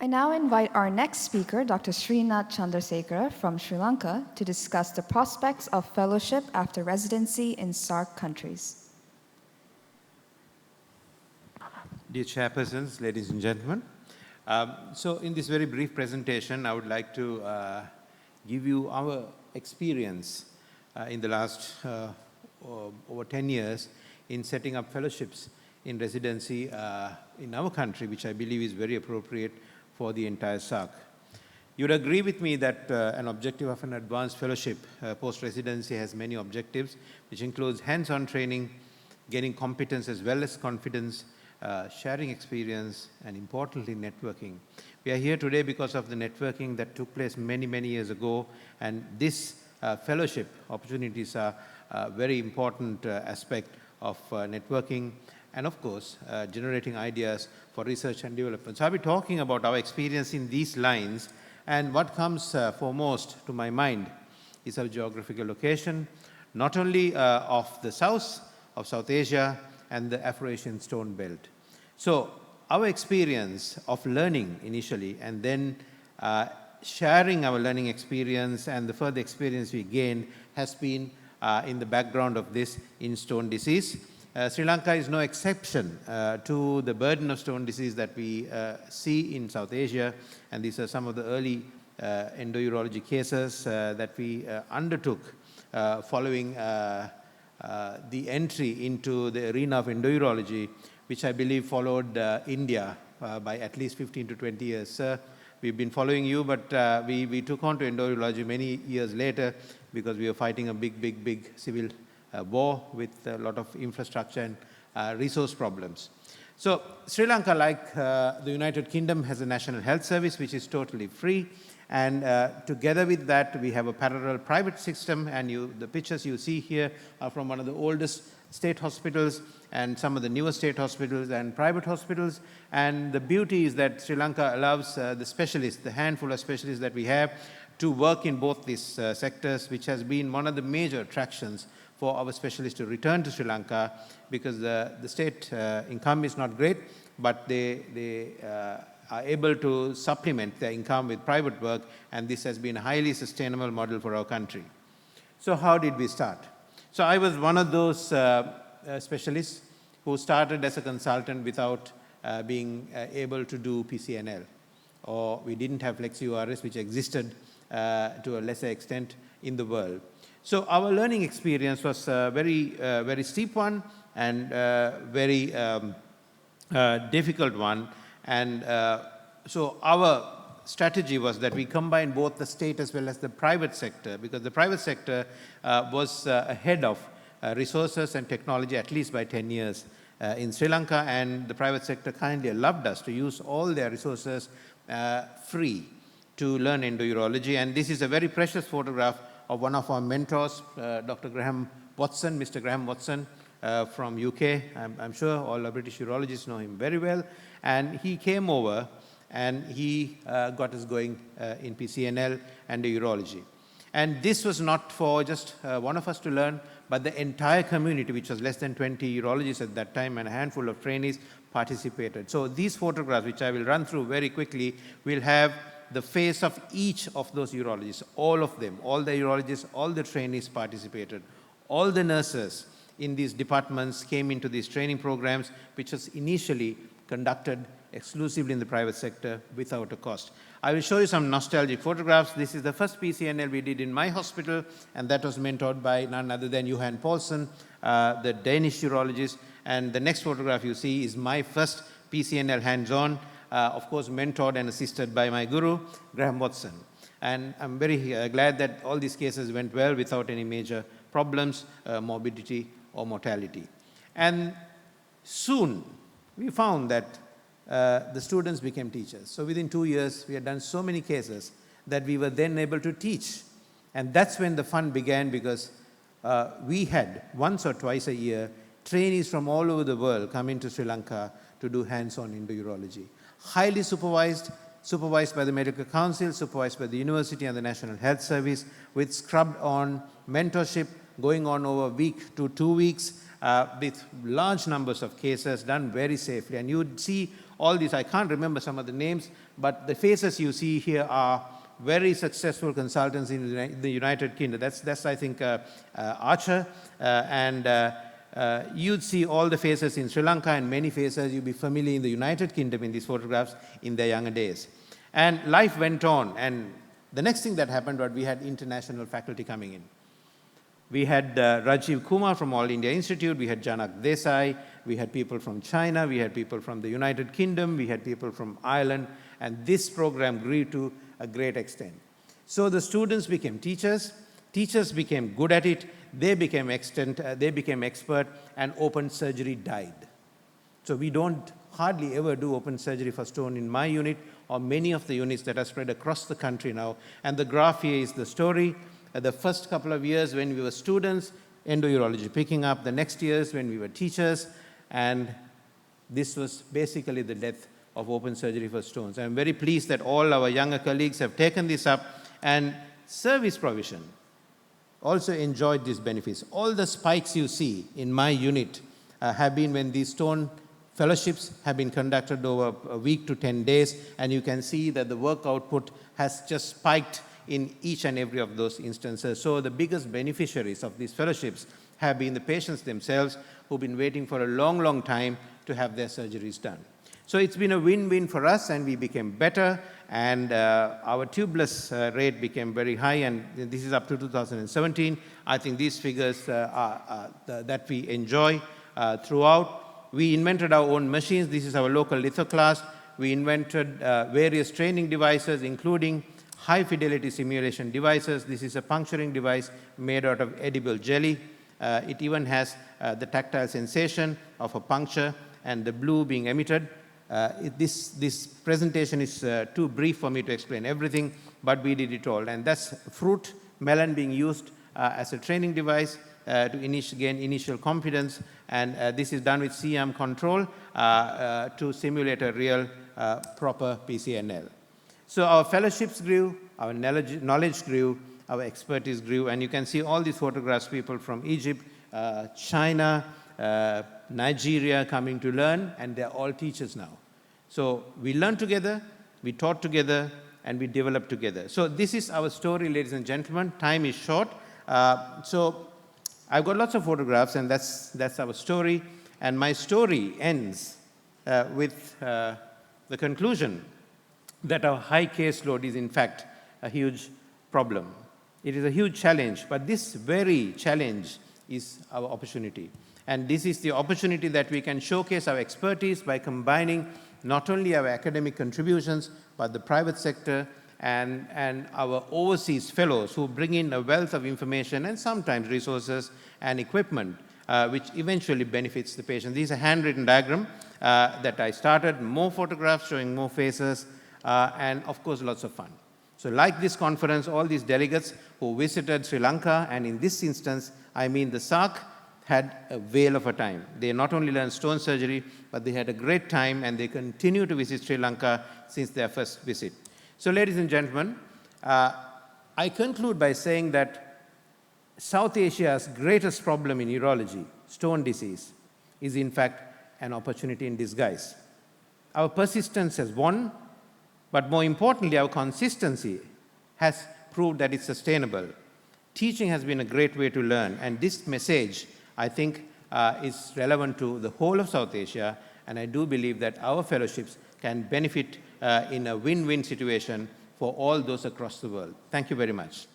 I now invite our next speaker, Dr. Srinath Chandrasekara from Sri Lanka, to discuss the prospects of fellowship after residency in SAARC countries. Dear chairpersons, ladies and gentlemen, so in this very brief presentation, I would like to give you our experience in the last over 10 years in setting up fellowships in residency in our country, which I believe is very appropriate for the entire SAARC. You would agree with me that an objective of an advanced fellowship post-residency has many objectives, which includes hands-on training, gaining competence as well as confidence, sharing experience, and importantly, networking. We are here today because of the networking that took place many, many years ago, and this fellowship opportunities are a very important aspect of networking and, of course, generating ideas for research and development. So I'll be talking about our experience in these lines, and what comes foremost to my mind is our geographical location, not only of the SAUS, of South Asia, and the Afro-Asian Stone Belt. So our experience of learning initially and then sharing our learning experience and the further experience we gained has been in the background of this in stone disease. Sri Lanka is no exception to the burden of stone disease that we see in South Asia, and these are some of the early endourology cases that we undertook following the entry into the arena of endourology, which I believe followed India by at least 15 to 20 years. We've been following you, but we took on to endourology many years later because we were fighting a big civil war with a lot of infrastructure and resource problems. So Sri Lanka, like the United Kingdom, has a national health service which is totally free, and together with that we have a parallel private system, and the pictures you see here are from one of the oldest state hospitals and some of the newer state hospitals and private hospitals. And the beauty is that Sri Lanka allows the specialists, the handful of specialists that we have, to work in both these sectors, which has been one of the major attractions for our specialists to return to Sri Lanka, because the state income is not great, but they are able to supplement their income with private work, and this has been a highly sustainable model for our country. So how did we start? So I was one of those specialists who started as a consultant without being able to do PCNL, or we didn't have Flexi-URS, which existed to a lesser extent in the world. So our learning experience was a very steep one and very difficult one. And so our strategy was that we combine both the state as well as the private sector, because the private sector was ahead of resources and technology at least by 10 years in Sri Lanka, and the private sector kindly allowed us to use all their resources free to learn endourology. And this is a very precious photograph of one of our mentors, Dr. Graham Watson, Mr. Graham Watson from UK. I'm sure all our British urologists know him very well. And he came over and he got us going in PCNL and urology. And this was not for just one of us to learn, but the entire community, which was less than 20 urologists at that time and a handful of trainees, participated. So these photographs, which I will run through very quickly, will have the face of each of those urologists, all of them, all the urologists, all the trainees participated. All the nurses in these departments came into these training programs, which was initially conducted exclusively in the private sector without a cost. I will show you some nostalgic photographs. This is the first PCNL we did in my hospital, and that was mentored by none other than Johan Poulsen, the Danish urologist. And the next photograph you see is my first PCNL hands-on, of course mentored and assisted by my guru, Graham Watson. And I'm very glad that all these cases went well without any major problems, morbidity or mortality. And soon we found that the students became teachers. So within 2 years, we had done so many cases that we were then able to teach. And that's when the fun began, because we had once or twice a year trainees from all over the world come into Sri Lanka to do hands-on endourology. Highly supervised by the Medical Council, supervised by the University and the National Health Service, with scrubbed-on mentorship going on over a week to 2 weeks, with large numbers of cases done very safely. And you would see all these, I can't remember some of the names, but the faces you see here are very successful consultants in the United Kingdom. That's I think, Archer, you'd see all the faces in Sri Lanka and many faces you'll be familiar in the United Kingdom in these photographs in their younger days. And life went on, and the next thing that happened was we had international faculty coming in. We had Rajiv Kumar from All India Institute, we had Janak Desai, we had people from China, we had people from the United Kingdom, we had people from Ireland, and this program grew to a great extent. So the students became teachers, teachers became good at it, they became expert, and open surgery died. So we don't hardly ever do open surgery for stone in my unit or many of the units that are spread across the country now. And the graph here is the story. The first couple of years when we were students, endourology picking up, the next years when we were teachers, and this was basically the death of open surgery for stones. I'm very pleased that all our younger colleagues have taken this up, and service provision also enjoyed these benefits. All the spikes you see in my unit have been when these stone fellowships have been conducted over a week to 10 days, and you can see that the work output has just spiked in each and every of those instances. So the biggest beneficiaries of these fellowships have been the patients themselves who've been waiting for a long, long time to have their surgeries done. So it's been a win-win for us, and we became better, and our tubeless rate became very high, and this is up to 2017. I think these figures are that we enjoy throughout. We invented our own machines. This is our local lithoclast. We invented various training devices, including high-fidelity simulation devices. This is a puncturing device made out of edible jelly. It even has the tactile sensation of a puncture and the blue being emitted. This presentation is too brief for me to explain everything, but we did it all. And that's fruit, melon being used as a training device to gain initial confidence. And this is done with CM control to simulate a real proper PCNL. So our fellowships grew, our knowledge grew, our expertise grew, and you can see all these photographs, people from Egypt, China, Nigeria coming to learn, and they're all teachers now. So we learned together, we taught together, and we developed together. So this is our story, ladies and gentlemen. Time is short. So I've got lots of photographs, and that's our story. And my story ends with the conclusion that our high caseload is, in fact, a huge problem. It is a huge challenge, but this very challenge is our opportunity. And this is the opportunity that we can showcase our expertise by combining not only our academic contributions, but the private sector and our overseas fellows who bring in a wealth of information and sometimes resources and equipment, which eventually benefits the patient. This is a handwritten diagram that I started, more photographs showing more faces, and of course, lots of fun. So like this conference, all these delegates who visited Sri Lanka, and in this instance, I mean the SAARC, had a whale of a time. They not only learned stone surgery, but they had a great time, and they continue to visit Sri Lanka since their first visit. So ladies and gentlemen, I conclude by saying that South Asia's greatest problem in urology, stone disease, is in fact an opportunity in disguise. Our persistence has won, but more importantly, our consistency has proved that it's sustainable. Teaching has been a great way to learn, and this message, I think, is relevant to the whole of South Asia, and I do believe that our fellowships can benefit in a win-win situation for all those across the world. Thank you very much.